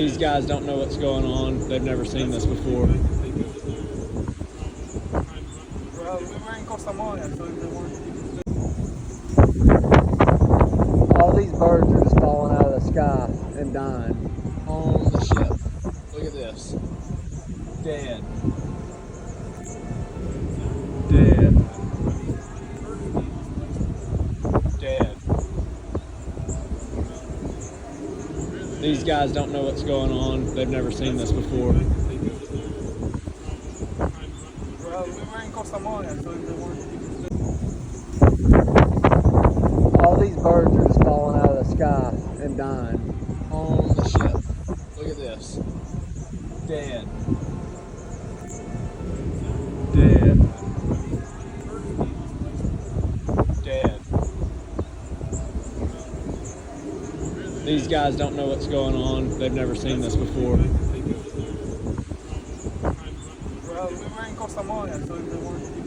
These guys don't know what's going on. They've never seen this before. Well, we were in Costa Maya, so they weren't. All these birds are just falling out of the sky and dying on the ship. Look at this. Dead. Dead. Dead. These guys don't know what's going on. They've never seen this before. Well, we were in Costa Maya, so they weren't. All these birds are just falling out of the sky and dying on the ship. Look at this. Dead. Dead. Dead. These guys don't know what's going on. They've never seen this before. Well, we were in Costa Maya, so they weren't.